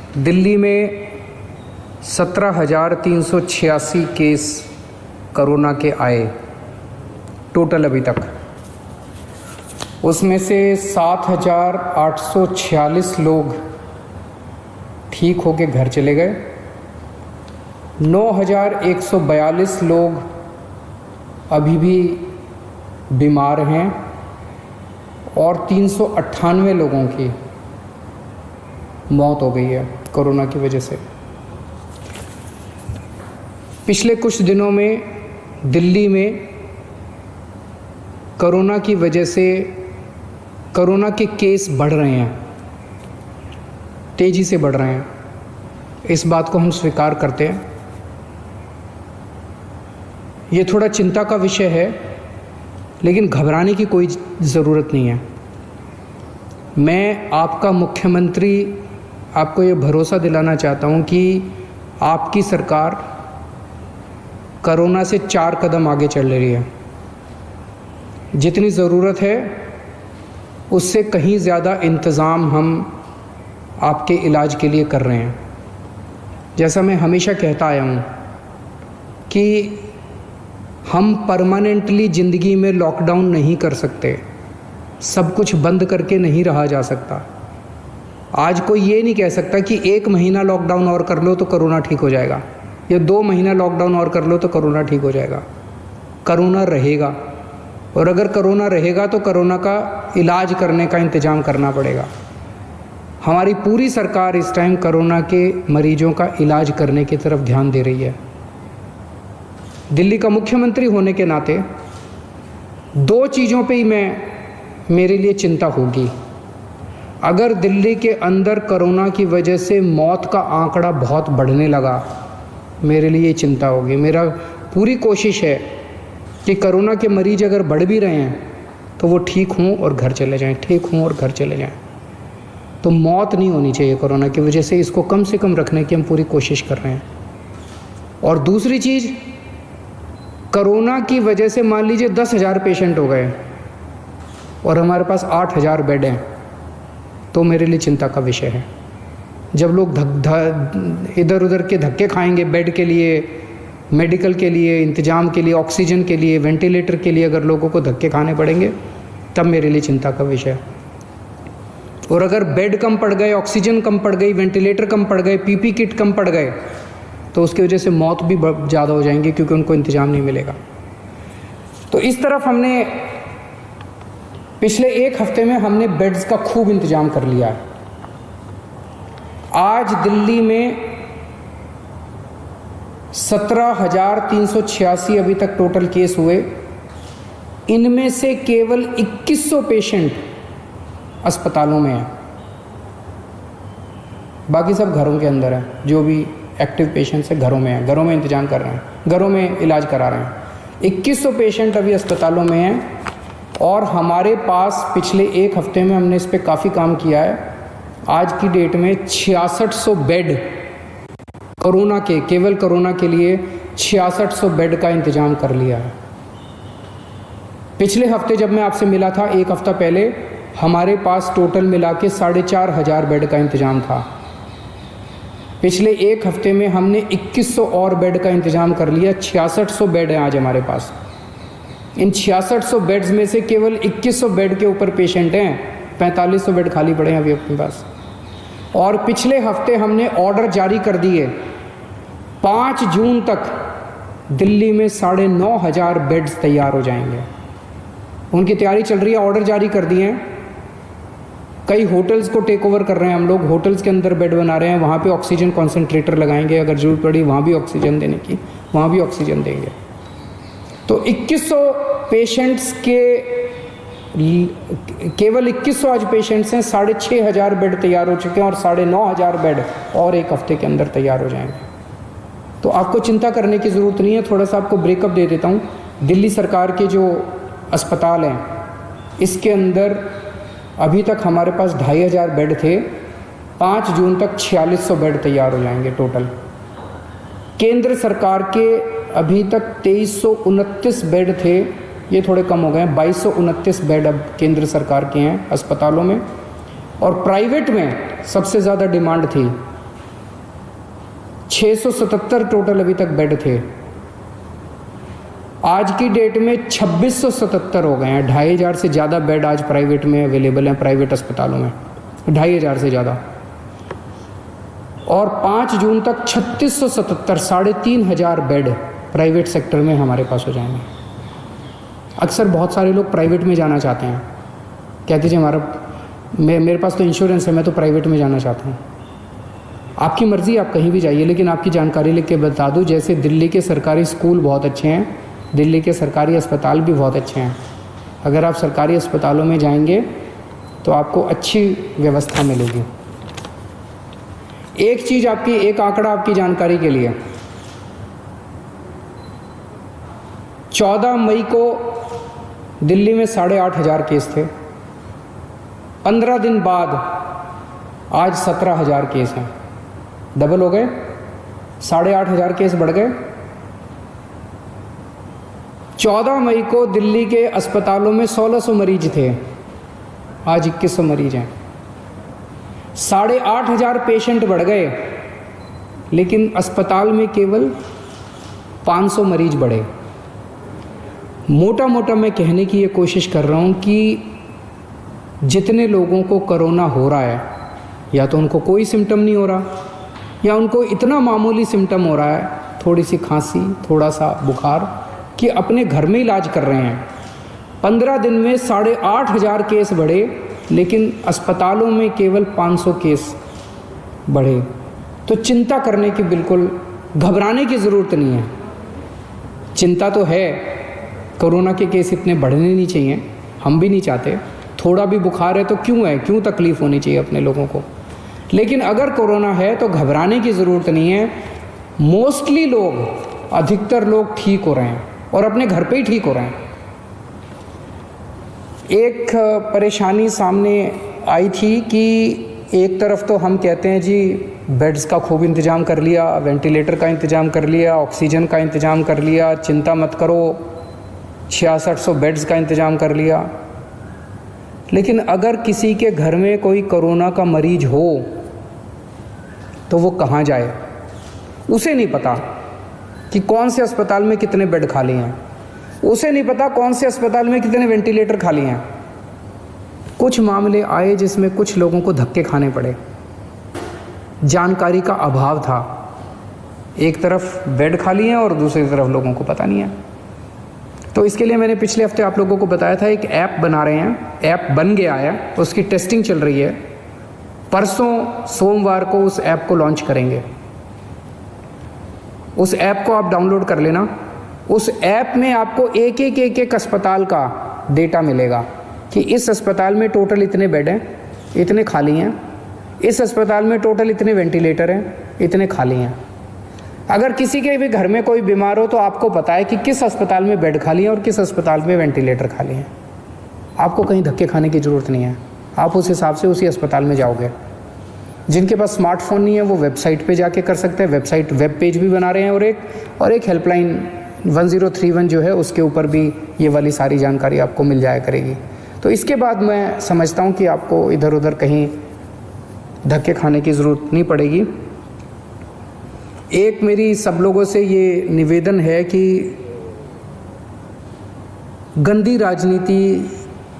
दिल्ली में 17,386 case corona के आए टोटल अभी तक। उसमें से 7,846 लोग ठीक होके घर चले गए। 9,142 लोग अभी भी बीमार हैं और 398 लोगों की मौत हो गई है कोरोना की वजह से। पिछले कुछ दिनों में दिल्ली में कोरोना की वजह से कोरोना के केस बढ़ रहे हैं, तेज़ी से बढ़ रहे हैं। इस बात को हम स्वीकार करते हैं। ये थोड़ा चिंता का विषय है, लेकिन घबराने की कोई ज़रूरत नहीं है। मैं आपका मुख्यमंत्री आपको ये भरोसा दिलाना चाहता हूँ कि आपकी सरकार कोरोना से 4 कदम आगे चल रही है। जितनी ज़रूरत है उससे कहीं ज़्यादा इंतज़ाम हम आपके इलाज के लिए कर रहे हैं। जैसा मैं हमेशा कहता आया हूँ कि हम परमानेंटली ज़िंदगी में लॉकडाउन नहीं कर सकते, सब कुछ बंद करके नहीं रहा जा सकता। आज कोई ये नहीं कह सकता कि 1 महीना लॉकडाउन और कर लो तो कोरोना ठीक हो जाएगा, या 2 महीना लॉकडाउन और कर लो तो कोरोना ठीक हो जाएगा। कोरोना रहेगा, और अगर कोरोना रहेगा तो कोरोना का इलाज करने का इंतज़ाम करना पड़ेगा। हमारी पूरी सरकार इस टाइम कोरोना के मरीजों का इलाज करने की तरफ ध्यान दे रही है। दिल्ली का मुख्यमंत्री होने के नाते 2 चीज़ों पे ही मेरे लिए चिंता होगी। अगर दिल्ली के अंदर कोरोना की वजह से मौत का आंकड़ा बहुत बढ़ने लगा, मेरे लिए चिंता होगी। मेरा पूरी कोशिश है कि कोरोना के मरीज अगर बढ़ भी रहे हैं तो वो ठीक हों और घर चले जाएं, ठीक हों और घर चले जाएं। तो मौत नहीं होनी चाहिए कोरोना की वजह से, इसको कम से कम रखने की हम पूरी कोशिश कर रहे हैं। और दूसरी चीज़, कोरोना की वजह से मान लीजिए 10,000 पेशेंट हो गए और हमारे पास 8,000 बेड हैं, तो मेरे लिए चिंता का विषय है। जब लोग इधर उधर के धक्के खाएंगे बेड के लिए, मेडिकल के लिए, इंतज़ाम के लिए, ऑक्सीजन के लिए, वेंटिलेटर के लिए अगर लोगों को धक्के खाने पड़ेंगे, तब मेरे लिए चिंता का विषय है। और अगर बेड कम पड़ गए, ऑक्सीजन कम पड़ गई, वेंटिलेटर कम पड़ गए, पीपी किट कम पड़ गए, तो उसकी वजह से मौत भी ज़्यादा हो जाएंगी, क्योंकि उनको इंतज़ाम नहीं मिलेगा। तो इस तरफ हमने पिछले 1 हफ्ते में हमने बेड्स का खूब इंतज़ाम कर लिया है। आज दिल्ली में 17,386 अभी तक टोटल केस हुए। इनमें से केवल 2100 पेशेंट अस्पतालों में हैं, बाकी सब घरों के अंदर हैं। जो भी एक्टिव पेशेंट्स हैं घरों में हैं, घरों में इंतजाम कर रहे हैं, घरों में इलाज करा रहे हैं। 2100 पेशेंट अभी अस्पतालों में हैं। और हमारे पास पिछले 1 हफ्ते में हमने इस पर काफ़ी काम किया है। आज की डेट में 6600 बेड कोरोना के, केवल कोरोना के लिए 6600 बेड का इंतज़ाम कर लिया है। पिछले हफ्ते जब मैं आपसे मिला था, 1 हफ्ता पहले, हमारे पास टोटल मिला के 4,500 बेड का इंतज़ाम था। पिछले 1 हफ्ते में हमने 2100 और बेड का इंतज़ाम कर लिया। 6600 बेड हैं आज हमारे पास। इन 6600 बेड्स में से केवल 2100 बेड के ऊपर पेशेंट हैं, 4500 बेड खाली पड़े हैं अभी अपने पास। और पिछले हफ्ते हमने ऑर्डर जारी कर दिए, 5 जून तक दिल्ली में 9,500 बेड्स तैयार हो जाएंगे। उनकी तैयारी चल रही है, ऑर्डर जारी कर दिए हैं। कई होटल्स को टेक ओवर कर रहे हैं हम लोग, होटल्स के अंदर बेड बना रहे हैं, वहाँ पे ऑक्सीजन कॉन्सेंट्रेटर लगाएंगे, अगर ज़रूरत पड़ी वहाँ भी ऑक्सीजन देने की, वहाँ भी ऑक्सीजन देंगे। तो 2100 पेशेंट्स के, केवल 2100 आज पेशेंट्स हैं। 6,500 बेड तैयार हो चुके हैं और 9,500 बेड और 1 हफ्ते के अंदर तैयार हो जाएंगे। तो आपको चिंता करने की ज़रूरत नहीं है। थोड़ा सा आपको ब्रेकअप दे देता हूँ। दिल्ली सरकार के जो अस्पताल हैं, इसके अंदर अभी तक हमारे पास 2,500 बेड थे। 5 जून तक 4600 बेड तैयार हो जाएंगे टोटल। केंद्र सरकार के अभी तक 2329 बेड थे, ये थोड़े कम हो गए हैं। 2229 बेड अब केंद्र सरकार के हैं अस्पतालों में। और प्राइवेट में सबसे ज़्यादा डिमांड थी, 677 टोटल अभी तक बेड थे, आज की डेट में 2677 हो गए हैं। 2500 से ज़्यादा बेड आज प्राइवेट में अवेलेबल हैं, प्राइवेट अस्पतालों में 2500 से ज़्यादा। और 5 जून तक 3677, 3500 बेड प्राइवेट सेक्टर में हमारे पास हो जाएंगे। अक्सर बहुत सारे लोग प्राइवेट में जाना चाहते हैं, कहते जी मेरे पास तो इंश्योरेंस है, मैं तो प्राइवेट में जाना चाहता हूँ। आपकी मर्ज़ी, आप कहीं भी जाइए, लेकिन आपकी जानकारी लिख के बता दूँ, जैसे दिल्ली के सरकारी स्कूल बहुत अच्छे हैं, दिल्ली के सरकारी अस्पताल भी बहुत अच्छे हैं। अगर आप सरकारी अस्पतालों में जाएंगे तो आपको अच्छी व्यवस्था मिलेगी। एक आंकड़ा आपकी जानकारी के लिए, 14 मई को दिल्ली में 8,500 केस थे, 15 दिन बाद आज 17,000 केस हैं, डबल हो गए, 8,500 केस बढ़ गए। 14 मई को दिल्ली के अस्पतालों में 1600 मरीज थे, आज 2100 मरीज हैं। 8,500 पेशेंट बढ़ गए, लेकिन अस्पताल में केवल 500 मरीज बढ़े। मोटा मोटा मैं कहने की ये कोशिश कर रहा हूँ कि जितने लोगों को कोरोना हो रहा है, या तो उनको कोई सिम्टम नहीं हो रहा, या उनको इतना मामूली सिम्टम हो रहा है, थोड़ी सी खांसी, थोड़ा सा बुखार, कि अपने घर में इलाज कर रहे हैं। 15 दिन में 8,500 केस बढ़े, लेकिन अस्पतालों में केवल 500 केस बढ़े। तो चिंता करने की, बिल्कुल घबराने की ज़रूरत नहीं है। चिंता तो है, कोरोना के केस इतने बढ़ने नहीं चाहिए, हम भी नहीं चाहते। थोड़ा भी बुखार है तो क्यों तकलीफ़ होनी चाहिए अपने लोगों को। लेकिन अगर कोरोना है तो घबराने की ज़रूरत नहीं है। मोस्टली लोग, अधिकतर लोग ठीक हो रहे हैं और अपने घर पे ही ठीक हो रहे हैं। एक परेशानी सामने आई थी कि एक तरफ तो हम कहते हैं जी बेड्स का खूब इंतज़ाम कर लिया, वेंटिलेटर का इंतज़ाम कर लिया, ऑक्सीजन का इंतज़ाम कर लिया, चिंता मत करो, 6600 बेड्स का इंतज़ाम कर लिया। लेकिन अगर किसी के घर में कोई कोरोना का मरीज हो तो वो कहाँ जाए? उसे नहीं पता कि कौन से अस्पताल में कितने बेड खाली हैं, उसे नहीं पता कौन से अस्पताल में कितने वेंटिलेटर खाली हैं। कुछ मामले आए जिसमें कुछ लोगों को धक्के खाने पड़े, जानकारी का अभाव था। एक तरफ बेड खाली हैं और दूसरी तरफ लोगों को पता नहीं है। तो इसके लिए मैंने पिछले हफ्ते आप लोगों को बताया था, एक ऐप बना रहे हैं, ऐप बन गया है, उसकी टेस्टिंग चल रही है। परसों सोमवार को उस ऐप को लॉन्च करेंगे। उस ऐप को आप डाउनलोड कर लेना। उस ऐप में आपको एक अस्पताल का डेटा मिलेगा कि इस अस्पताल में टोटल इतने बेड हैं, इतने खाली हैं, इस अस्पताल में टोटल इतने वेंटिलेटर हैं, इतने खाली हैं। अगर किसी के भी घर में कोई बीमार हो तो आपको पता है कि किस अस्पताल में बेड खाली है और किस अस्पताल में वेंटिलेटर खाली हैं। आपको कहीं धक्के खाने की ज़रूरत नहीं है, आप उस हिसाब से उसी अस्पताल में जाओगे। जिनके पास स्मार्टफोन नहीं है वो वेबसाइट पे जाके कर सकते हैं। वेबसाइट वेब पेज भी बना रहे हैं, और एक हेल्पलाइन 1031 जो है उसके ऊपर भी ये वाली सारी जानकारी आपको मिल जाया करेगी। तो इसके बाद मैं समझता हूँ कि आपको इधर उधर कहीं धक्के खाने की ज़रूरत नहीं पड़ेगी। एक मेरी सब लोगों से ये निवेदन है कि गंदी राजनीति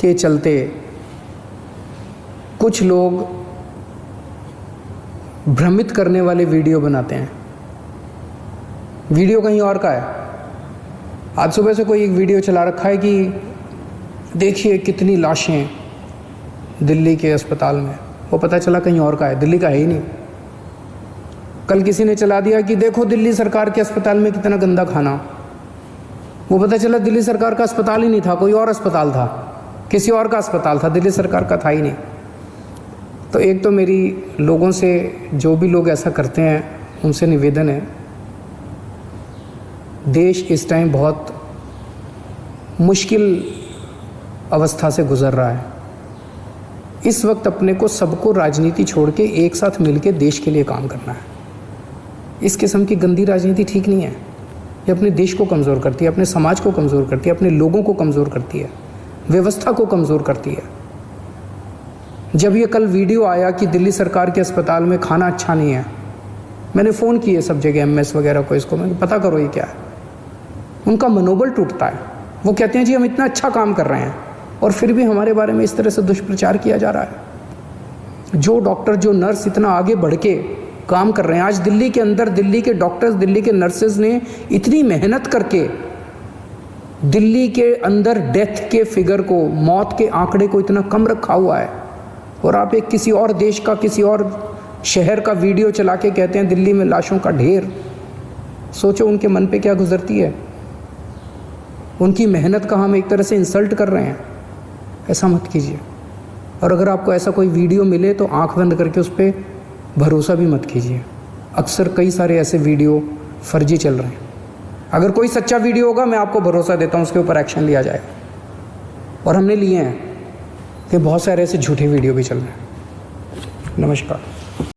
के चलते कुछ लोग भ्रमित करने वाले वीडियो बनाते हैं। वीडियो कहीं और का है। आज सुबह से कोई एक वीडियो चला रखा है कि देखिए कितनी लाशें दिल्ली के अस्पताल में, वो पता चला कहीं और का है, दिल्ली का है ही नहीं। कल किसी ने चला दिया कि देखो दिल्ली सरकार के अस्पताल में कितना गंदा खाना, वो पता चला दिल्ली सरकार का अस्पताल ही नहीं था, कोई और अस्पताल था, किसी और का अस्पताल था, दिल्ली सरकार का था ही नहीं। तो एक तो मेरी लोगों से, जो भी लोग ऐसा करते हैं उनसे निवेदन है, देश इस टाइम बहुत मुश्किल अवस्था से गुज़र रहा है। इस वक्त अपने को सबको राजनीति छोड़ के एक साथ मिलके देश के लिए काम करना है। इस किस्म की गंदी राजनीति ठीक नहीं है। ये अपने देश को कमज़ोर करती है, अपने समाज को कमज़ोर करती है, अपने लोगों को कमज़ोर करती है, व्यवस्था को कमज़ोर करती है। जब ये कल वीडियो आया कि दिल्ली सरकार के अस्पताल में खाना अच्छा नहीं है, मैंने फ़ोन किए सब जगह एमएस वगैरह को, इसको मैं पता करो ये क्या है। उनका मनोबल टूटता है। वो कहते हैं जी हम इतना अच्छा काम कर रहे हैं और फिर भी हमारे बारे में इस तरह से दुष्प्रचार किया जा रहा है। जो डॉक्टर, जो नर्स इतना आगे बढ़ के काम कर रहे हैं, आज दिल्ली के अंदर दिल्ली के डॉक्टर्स, दिल्ली के नर्सेज ने इतनी मेहनत करके दिल्ली के अंदर डेथ के फिगर को, मौत के आंकड़े को इतना कम रखा हुआ है, और आप एक किसी और देश का, किसी और शहर का वीडियो चला के कहते हैं दिल्ली में लाशों का ढेर। सोचो उनके मन पे क्या गुजरती है। उनकी मेहनत का हम एक तरह से इंसल्ट कर रहे हैं। ऐसा मत कीजिए। और अगर आपको ऐसा कोई वीडियो मिले तो आंख बंद करके उस पर भरोसा भी मत कीजिए। अक्सर कई सारे ऐसे वीडियो फर्जी चल रहे हैं। अगर कोई सच्चा वीडियो होगा मैं आपको भरोसा देता हूँ उसके ऊपर एक्शन लिया जाएगा, और हमने लिए हैं कि बहुत सारे ऐसे झूठे वीडियो भी चल रहे हैं। नमस्कार।